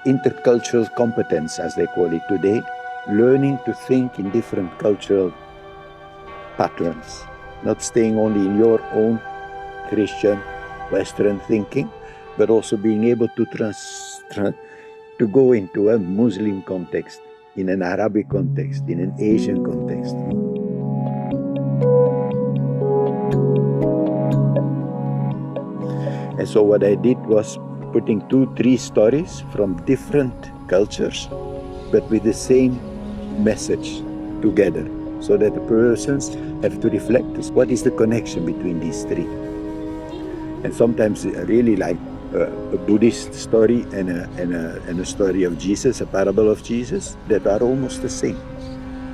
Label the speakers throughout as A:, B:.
A: intercultural competence, as they call it today, learning to think in different cultural patterns, not staying only in your own Christian, Western thinking, but also being able to to go into a Muslim context, in an Arabic context, in an Asian context. And so what I did was putting 2-3 stories from different cultures, but with the same message together, so that the persons have to reflect what is the connection between these 3. And sometimes I really like a Buddhist story and a story of Jesus, a parable of Jesus, that are almost the same.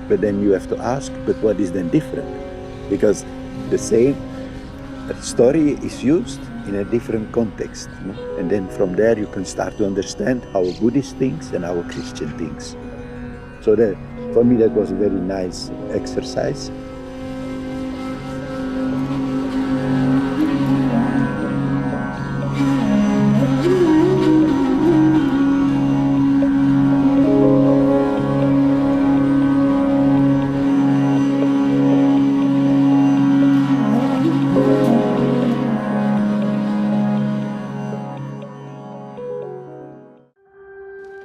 A: But then you have to ask, but what is then different? Because the same story is used in a different context. And then from there you can start to understand how a Buddhist thinks and how a Christian thinks. So that, for me, that was a very nice exercise.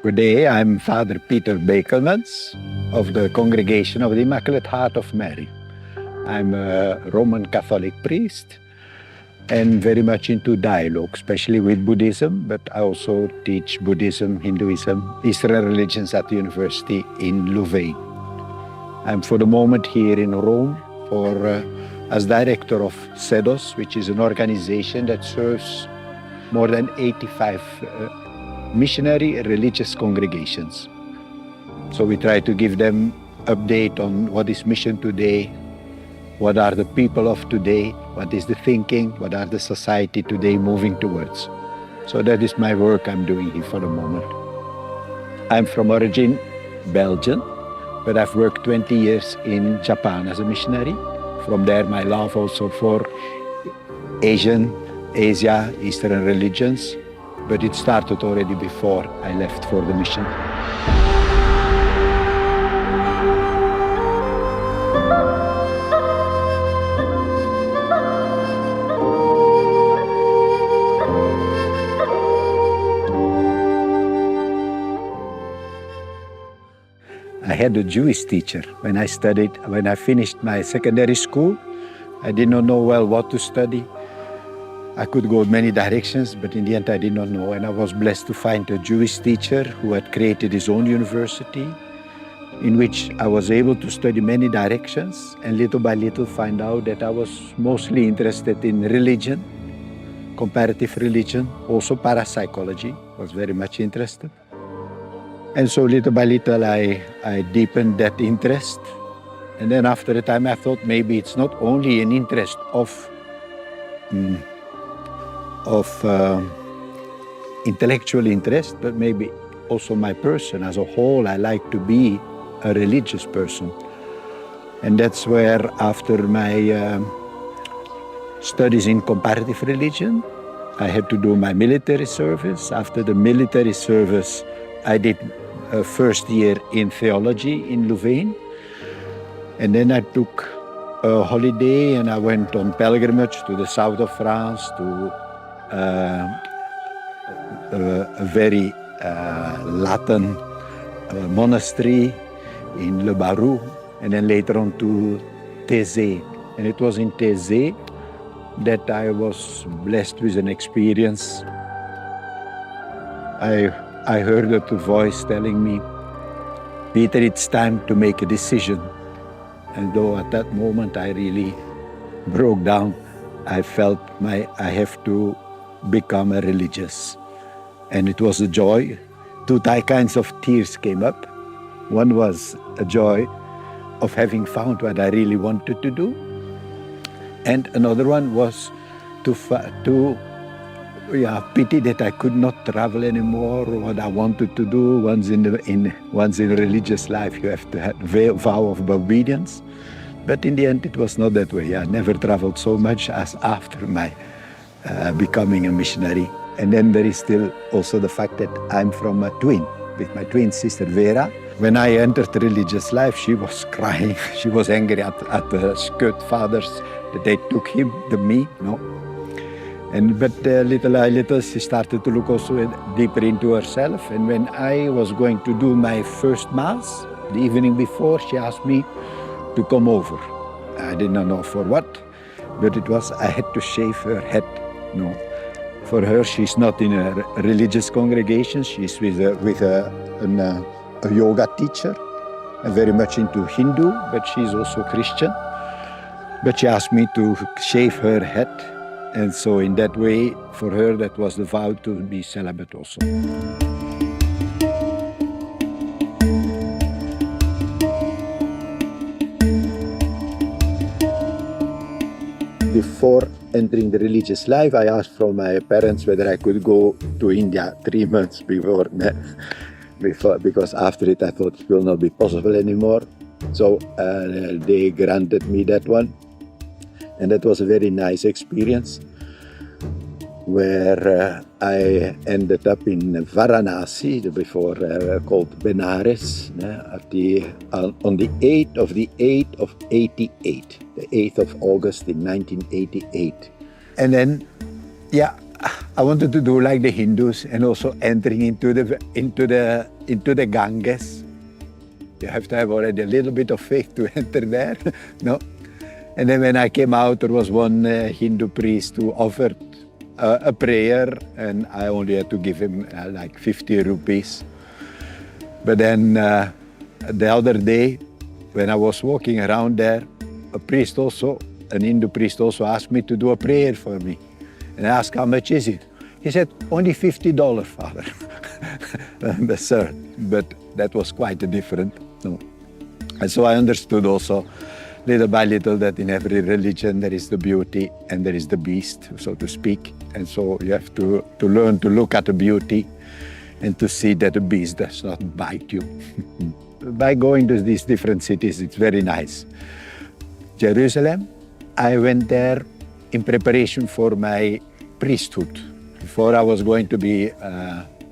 A: Good day, I'm Father Peter Bekelmans of the Congregation of the Immaculate Heart of Mary. I'm a Roman Catholic priest and very much into dialogue, especially with Buddhism, but I also teach Buddhism, Hinduism, Eastern religions at the university in Louvain. I'm for the moment here in Rome as director of SEDOS, which is an organization that serves more than 85 missionary religious congregations. So we try to give them update on what is mission today, what are the people of today, what is the thinking, what are the society today moving towards. So that is my work I'm doing here for the moment. I'm from origin Belgian, but I've worked 20 years in Japan as a missionary. From there my love also for Asia, Eastern religions, but it started already before I left for the mission. I had a Jewish teacher when I finished my secondary school. I did not know well what to study. I could go many directions, but in the end I did not know. And I was blessed to find a Jewish teacher who had created his own university, in which I was able to study many directions and little by little find out that I was mostly interested in religion, comparative religion, also parapsychology, was very much interested. And so little by little I deepened that interest. And then after a time I thought maybe it's not only an interest of intellectual interest, but maybe also my person as a whole. I like to be a religious person. And that's where after my studies in comparative religion, I had to do my military service. After the military service, I did a first year in theology in Louvain. And then I took a holiday and I went on pilgrimage to the south of France, to a very Latin monastery in Le Barou, and then later on to Thésée. And it was in Thésée that I was blessed with an experience. I heard a voice telling me, Peter, it's time to make a decision. And though at that moment I really broke down, I felt I have to become a religious. And it was a joy. 2 kinds of tears came up. One was a joy of having found what I really wanted to do. And another one was pity that I could not travel anymore, what I wanted to do. Once in religious life, you have to have a vow of obedience. But in the end, it was not that way. I never traveled so much as after my becoming a missionary. And then there is still also the fact that I'm from a twin, with my twin sister Vera. When I entered religious life, she was crying. She was angry at the Skut fathers that they took me, no? But little by little, she started to look also deeper into herself. And when I was going to do my first Mass, the evening before, she asked me to come over. I did not know for what, but it was I had to shave her head, no? For her, she's not in a religious congregation. She's with a yoga teacher, and very much into Hindu, but she's also Christian. But she asked me to shave her head. And so in that way, for her, that was the vow to be celibate also. Before entering the religious life, I asked from my parents whether I could go to India 3 months before, because after it I thought it will not be possible anymore. So they granted me that one. And that was a very nice experience, where I ended up in Varanasi, before called Benares, on the 8th of the 8th of 88, the 8th of August in 1988. And then, yeah, I wanted to do like the Hindus and also entering into the Ganges. You have to have already a little bit of faith to enter there, no? And then when I came out, there was one Hindu priest who offered a prayer, and I only had to give him like 50 rupees. But then the other day, when I was walking around there, an Hindu priest also asked me to do a prayer for me. And I asked, how much is it? He said, only $50, Father. But that was quite a different, no. And so I understood also, little by little, that in every religion there is the beauty and there is the beast, so to speak. And so you have to learn to look at the beauty and to see that the beast does not bite you. By going to these different cities, it's very nice. Jerusalem, I went there in preparation for my priesthood, before I was going to be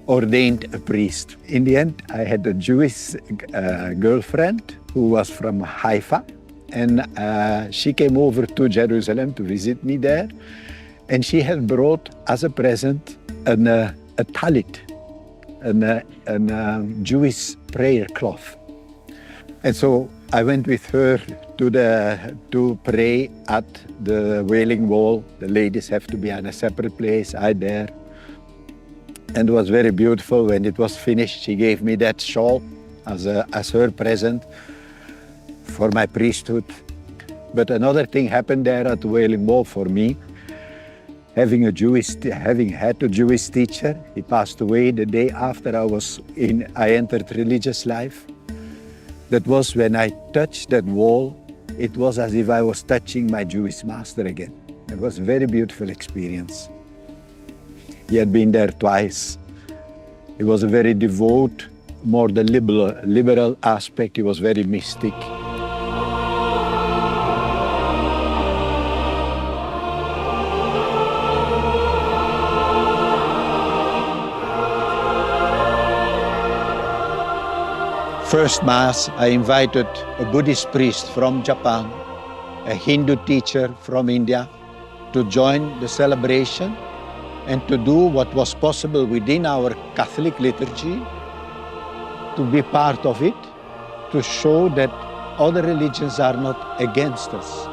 A: ordained a priest. In the end, I had a Jewish girlfriend who was from Haifa. And she came over to Jerusalem to visit me there. And she had brought as a present a talit, a Jewish prayer cloth. And so I went with her to pray at the Wailing Wall. The ladies have to be in a separate place, I there. And it was very beautiful. When it was finished, she gave me that shawl as her present for my priesthood. But another thing happened there at the Wailing Wall for me. Having had a Jewish teacher, he passed away the day after I entered religious life. That was when I touched that wall, it was as if I was touching my Jewish master again. It was a very beautiful experience. He had been there twice. He was a very devout, more the liberal aspect. He was very mystic. First Mass, I invited a Buddhist priest from Japan, a Hindu teacher from India, to join the celebration and to do what was possible within our Catholic liturgy, to be part of it, to show that other religions are not against us.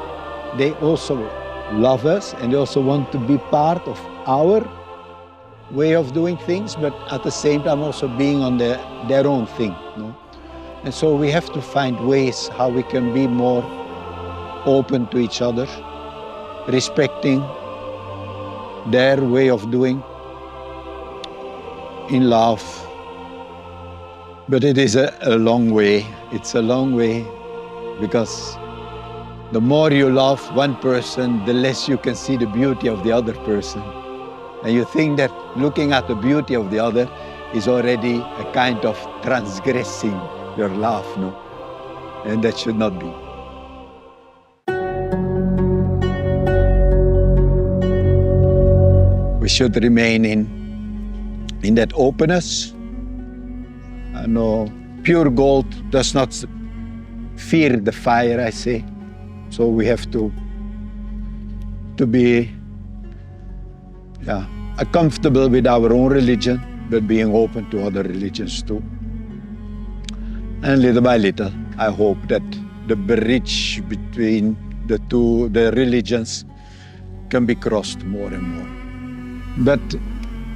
A: They also love us and they also want to be part of our way of doing things, but at the same time also being on their own thing. No? And so we have to find ways how we can be more open to each other, respecting their way of doing in love. But it is a long way. It's a long way because the more you love one person, the less you can see the beauty of the other person. And you think that looking at the beauty of the other is already a kind of transgressing your love, no? And that should not be. We should remain in in that openness. No, pure gold does not fear the fire, I say. So we have to be comfortable with our own religion, but being open to other religions too. And little by little, I hope that the bridge between the religions can be crossed more and more. But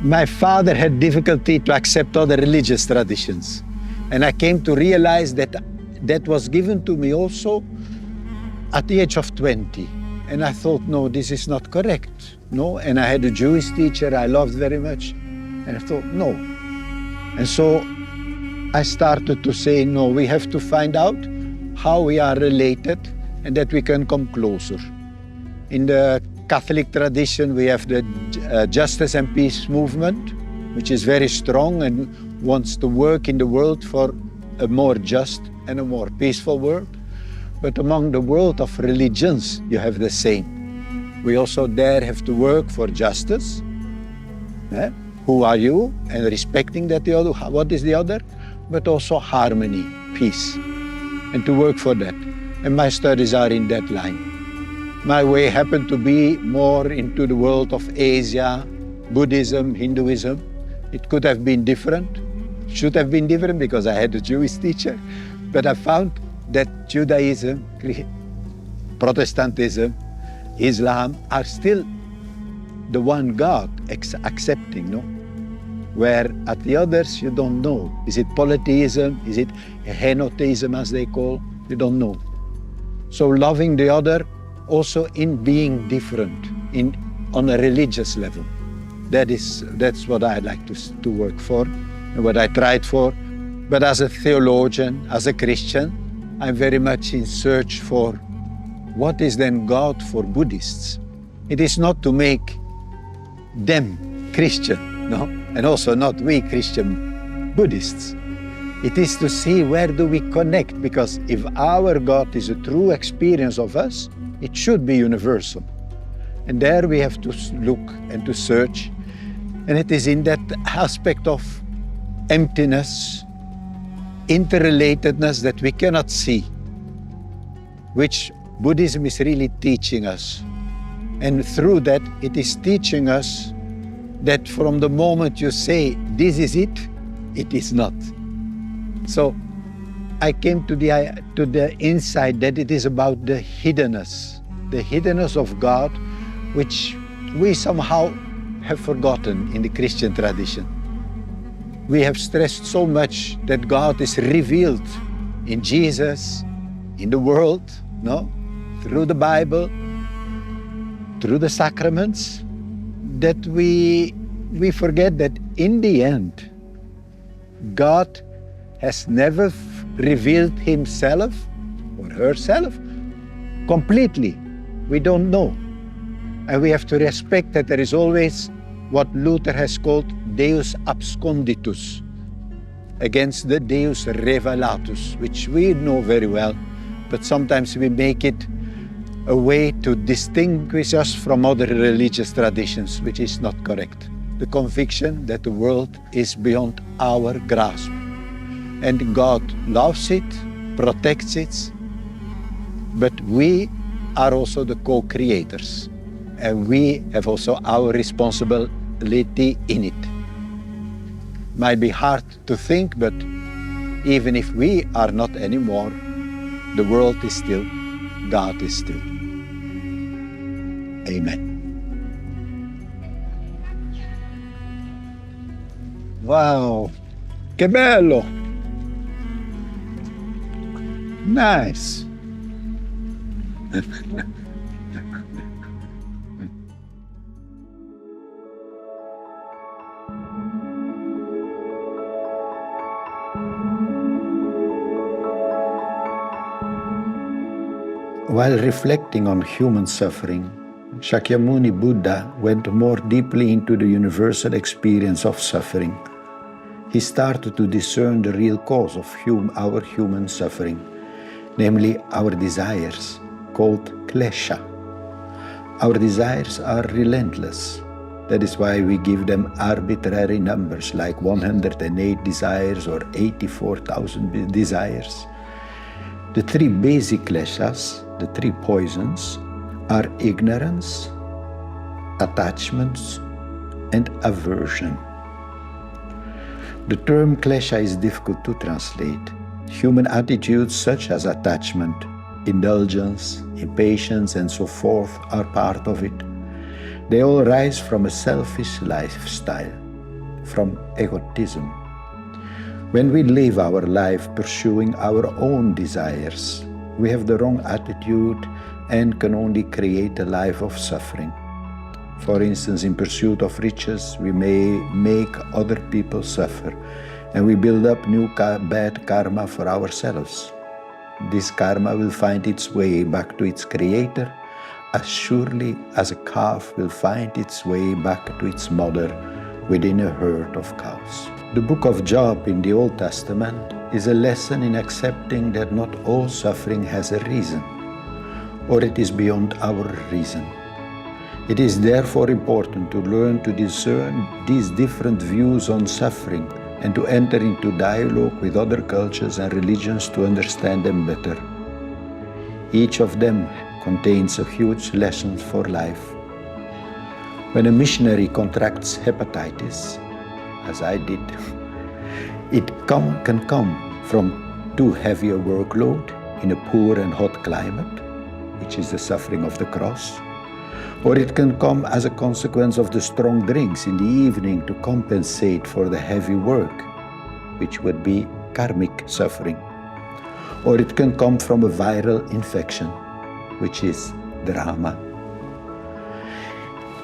A: my father had difficulty to accept other religious traditions. And I came to realize that that was given to me also at the age of 20. And I thought, no, this is not correct. No, and I had a Jewish teacher I loved very much. And I thought, no. And so I started to say, no, we have to find out how we are related and that we can come closer. In the Catholic tradition, we have the Justice and Peace movement, which is very strong and wants to work in the world for a more just and a more peaceful world. But among the world of religions, you have the same. We also there have to work for justice. Who are you? And respecting that the other, what is the other? But also harmony, peace, and to work for that. And my studies are in that line. My way happened to be more into the world of Asia, Buddhism, Hinduism. It could have been different, should have been different because I had a Jewish teacher, but I found that Judaism, Protestantism, Islam are still the one God accepting, no? Where at the others you don't know. Is it polytheism? Is it henotheism as they call? You don't know. So loving the other also in being different on a religious level. That's what I like to work for and what I tried for. But as a theologian, as a Christian, I'm very much in search for what is then God for Buddhists. It is not to make them Christian, no? And also not we Christian Buddhists. It is to see where do we connect, because if our God is a true experience of us, it should be universal. And there we have to look and to search. And it is in that aspect of emptiness, interrelatedness that we cannot see, which Buddhism is really teaching us. And through that, it is teaching us that from the moment you say, this is it is not. So I came to the insight that it is about the hiddenness of God, which we somehow have forgotten in the Christian tradition. We have stressed so much that God is revealed in Jesus, in the world, no? Through the Bible, through the sacraments, that we forget that in the end, God has never revealed himself or herself completely. We don't know. And we have to respect that there is always what Luther has called Deus absconditus, against the Deus revelatus, which we know very well, but sometimes we make it a way to distinguish us from other religious traditions, which is not correct. The conviction that the world is beyond our grasp. And God loves it, protects it, but we are also the co-creators. And we have also our responsibility in it. Might be hard to think, but even if we are not anymore, the world is still, God is still. Amen. Wow, che bello! Nice. While reflecting on human suffering, Shakyamuni Buddha went more deeply into the universal experience of suffering. He started to discern the real cause of our human suffering, namely our desires, called klesha. Our desires are relentless. That is why we give them arbitrary numbers like 108 desires or 84,000 desires. The three basic kleshas, the three poisons, are ignorance, attachments, and aversion. The term klesha is difficult to translate. Human attitudes such as attachment, indulgence, impatience, and so forth are part of it. They all rise from a selfish lifestyle, from egotism. When we live our life pursuing our own desires, we have the wrong attitude and can only create a life of suffering. For instance, in pursuit of riches, we may make other people suffer, and we build up new bad karma for ourselves. This karma will find its way back to its creator, as surely as a calf will find its way back to its mother within a herd of cows. The book of Job in the Old Testament is a lesson in accepting that not all suffering has a reason, or it is beyond our reason. It is therefore important to learn to discern these different views on suffering and to enter into dialogue with other cultures and religions to understand them better. Each of them contains a huge lesson for life. When a missionary contracts hepatitis, as I did, it can come from too heavy a workload in a poor and hot climate, which is the suffering of the cross, or it can come as a consequence of the strong drinks in the evening to compensate for the heavy work, which would be karmic suffering, or it can come from a viral infection, which is drama.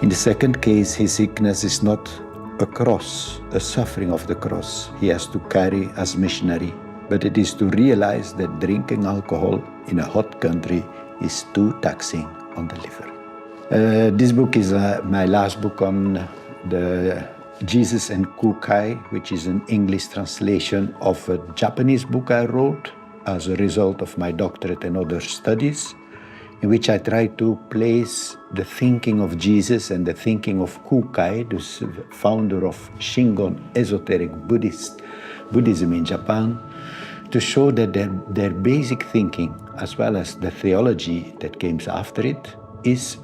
A: In the second case, his sickness is not a cross, a suffering of the cross he has to carry as missionary, but it is to realize that drinking alcohol in a hot country is too taxing on the liver. This book is my last book on the Jesus and Kukai, which is an English translation of a Japanese book I wrote as a result of my doctorate and other studies, in which I try to place the thinking of Jesus and the thinking of Kukai, the founder of Shingon esoteric Buddhism in Japan, to show that their basic thinking, as well as the theology that came after it, is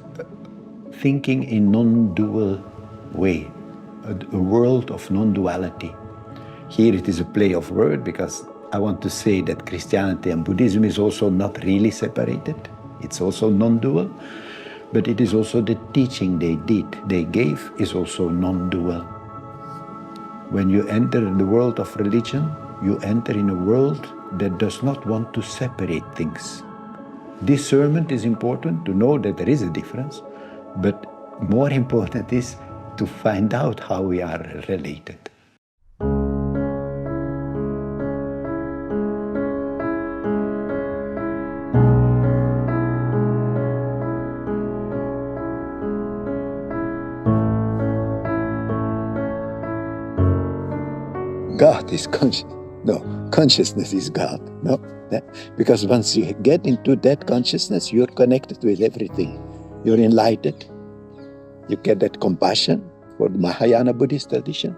A: thinking in non-dual way, a world of non-duality. Here it is a play of word, because I want to say that Christianity and Buddhism is also not really separated. It's also non-dual, but it is also the teaching they gave is also non-dual. When you enter the world of religion, you enter in a world that does not want to separate things. Discernment is important to know that there is a difference, but more important is to find out how we are related. God is conscious. No, consciousness is God. No, because once you get into that consciousness, you're connected with everything. You're enlightened. You get that compassion for the Mahayana Buddhist tradition,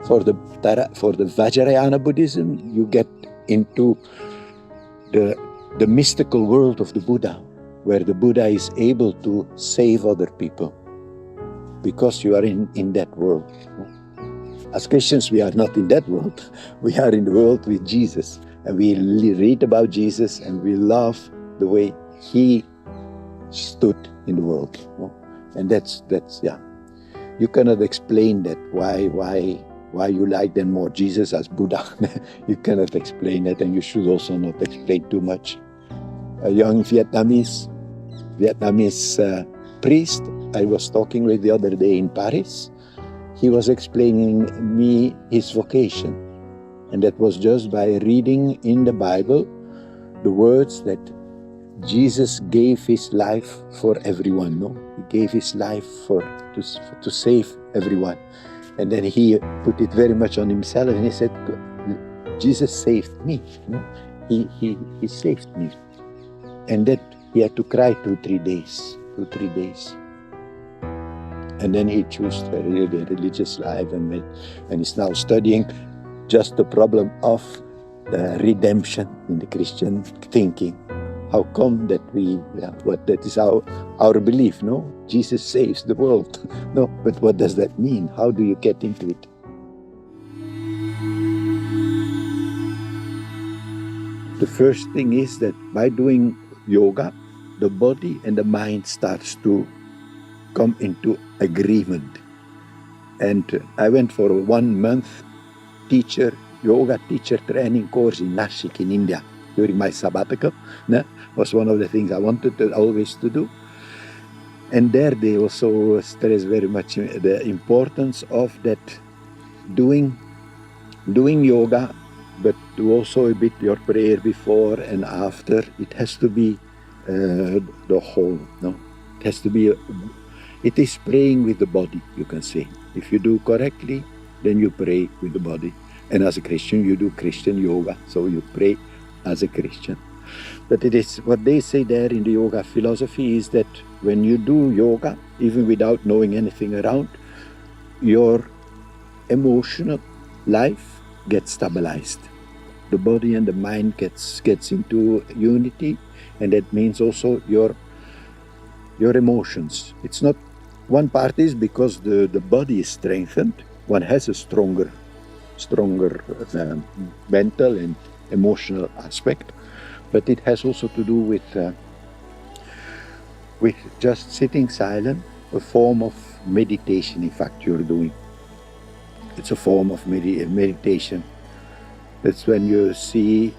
A: for the Vajrayana Buddhism. You get into the mystical world of the Buddha, where the Buddha is able to save other people, because you are in that world. As Christians, we are not in that world. We are in the world with Jesus. And we read about Jesus and we love the way he stood in the world. And that's yeah. You cannot explain that, why you like then more Jesus as Buddha. You cannot explain that, and you should also not explain too much. A young Vietnamese priest I was talking with the other day in Paris, he was explaining me his vocation. And that was just by reading in the Bible the words that Jesus gave his life for everyone. No, he gave his life to save everyone. And then he put it very much on himself, and he said, Jesus saved me. No? He saved me. And that he had to cry 2-3 days. And then he chose the religious life, and he's now studying just the problem of redemption in the Christian thinking. How come that that is our belief, no? Jesus saves the world. No, but what does that mean? How do you get into it? The first thing is that by doing yoga, the body and the mind starts to come into agreement. And I went for a 1 month yoga teacher training course in Nashik in India during my sabbatical. Was one of the things I wanted always to do. And there they also stress very much the importance of that doing yoga, but do also a bit your prayer before and after. It has to be the whole, no? It has to be, it is praying with the body, you can say. If you do correctly, then you pray with the body. And as a Christian, you do Christian yoga, so you pray as a Christian. But it is what they say there in the yoga philosophy is that when you do yoga, even without knowing anything around, your emotional life gets stabilized. The body and the mind gets into unity, and that means also your emotions. It's not one part is because the body is strengthened, one has a stronger mental and emotional aspect, but it has also to do with just sitting silent, a form of meditation. In fact, you're doing. It's a form of meditation. That's when you see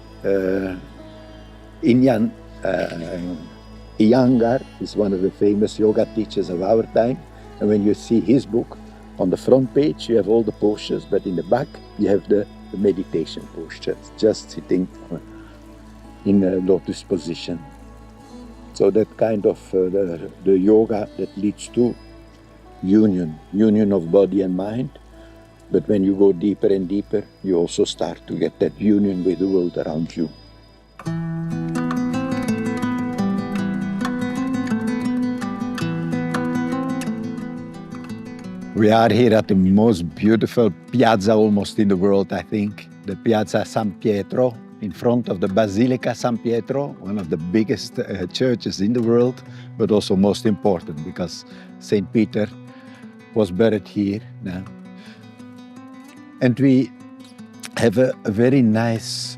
A: Iyengar is one of the famous yoga teachers of our time, and when you see his book, on the front page you have all the postures, but in the back you have the meditation posture, just sitting in a lotus position. So that kind of the yoga that leads to union of body and mind. But when you go deeper and deeper, you also start to get that union with the world around you. We are here at the most beautiful piazza almost in the world, I think. The Piazza San Pietro, in front of the Basilica San Pietro, one of the biggest churches in the world, but also most important because St. Peter was buried here. Now. And we have a very nice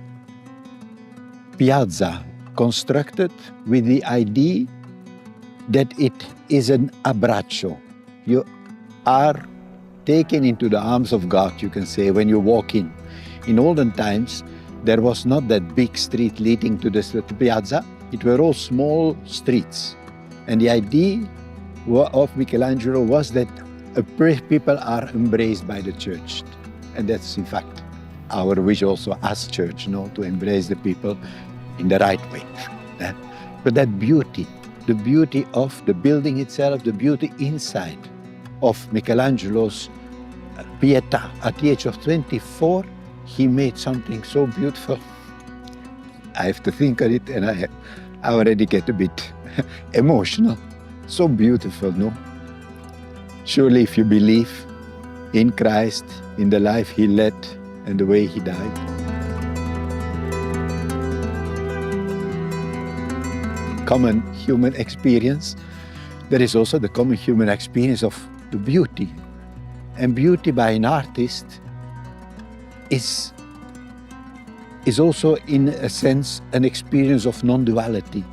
A: piazza constructed with the idea that it is an abbraccio. You are taken into the arms of God, you can say, when you walk in. In olden times, there was not that big street leading to the piazza. It were all small streets. And the idea of Michelangelo was that people are embraced by the church. And that's, in fact, our wish also as church, to embrace the people in the right way. But that beauty, the beauty of the building itself, the beauty inside of Michelangelo's Pietà. At the age of 24, he made something so beautiful. I have to think of it, and I already get a bit emotional. So beautiful, no? Surely if you believe in Christ, in the life he led and the way he died. Common human experience. There is also the common human experience of the beauty. And beauty by an artist is also, in a sense, an experience of non-duality.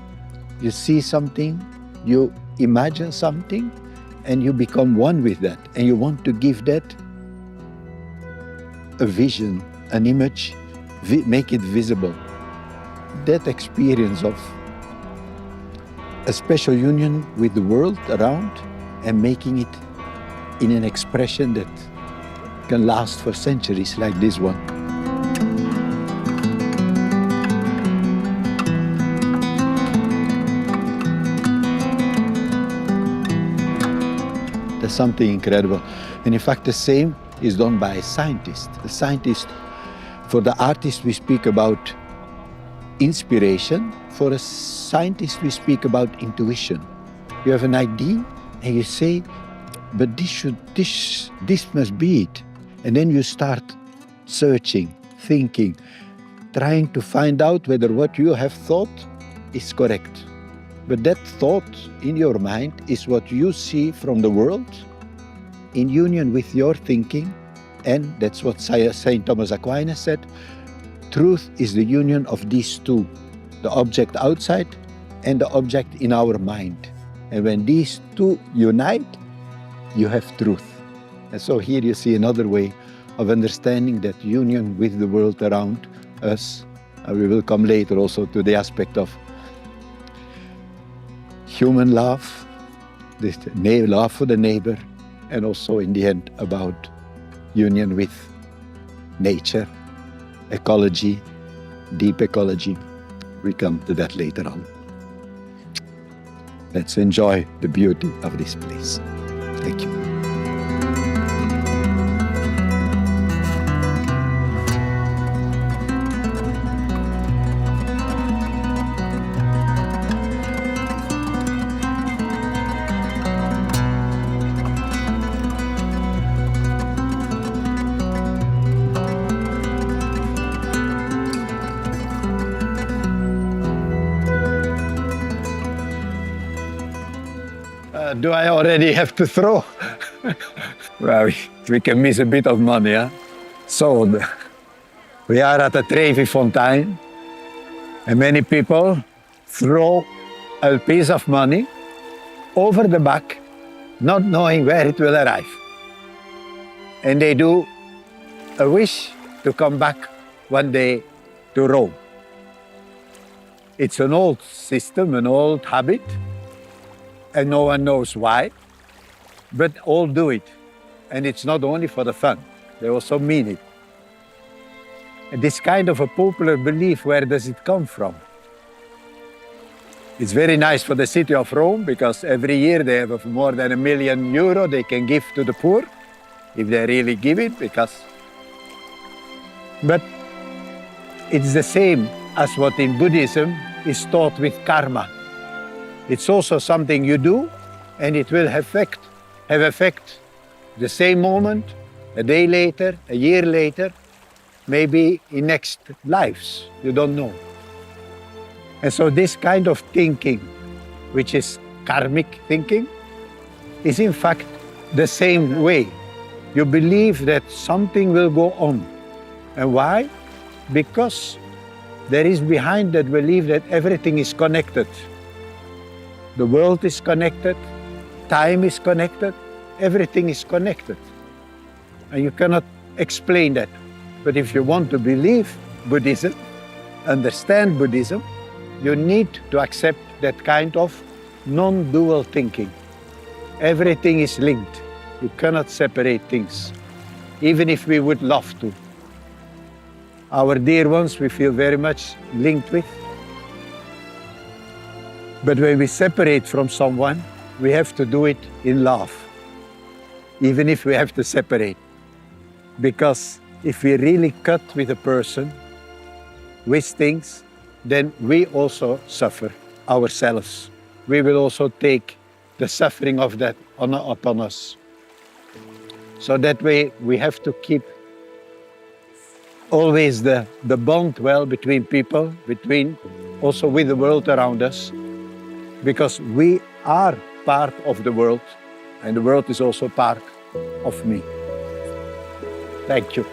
A: You see something, you imagine something, and you become one with that. And you want to give that a vision, an image, make it visible. That experience of a special union with the world around and making it in an expression that can last for centuries, like this one. That's something incredible. And in fact, the same is done by a scientist. A scientist, for the artist, we speak about inspiration. For a scientist, we speak about intuition. You have an idea and you say, but this must be it. And then you start searching, thinking, trying to find out whether what you have thought is correct. But that thought in your mind is what you see from the world in union with your thinking. And that's what Saint Thomas Aquinas said. Truth is the union of these two, the object outside and the object in our mind. And when these two unite, you have truth. And so here you see another way of understanding that union with the world around us. And we will come later also to the aspect of human love, this love for the neighbor, and also in the end about union with nature, ecology, deep ecology. We come to that later on. Let's enjoy the beauty of this place. Thank you. Do I already have to throw? Well, we can miss a bit of money, huh? So, we are at a Trevi Fontaine, and many people throw a piece of money over the back, not knowing where it will arrive. And they do a wish to come back one day to Rome. It's an old system, an old habit, and no one knows why, but all do it. And it's not only for the fun, they also mean it. And this kind of a popular belief, where does it come from? It's very nice for the city of Rome, because every year they have more than €1 million they can give to the poor, if they really give it, But it's the same as what in Buddhism is taught with karma. It's also something you do, and it will have effect the same moment, a day later, a year later, maybe in next lives, you don't know. And so this kind of thinking, which is karmic thinking, is in fact the same way. You believe that something will go on. And why? Because there is behind that belief that everything is connected. The world is connected, time is connected, everything is connected. And you cannot explain that. But if you want to believe Buddhism, understand Buddhism, you need to accept that kind of non-dual thinking. Everything is linked. You cannot separate things, even if we would love to. Our dear ones we feel very much linked with. But when we separate from someone, we have to do it in love, even if we have to separate. Because if we really cut with a person, with things, then we also suffer ourselves. We will also take the suffering of that upon us. So that way we have to keep always the bond well between people, also with the world around us, because we are part of the world, and the world is also part of me. Thank you.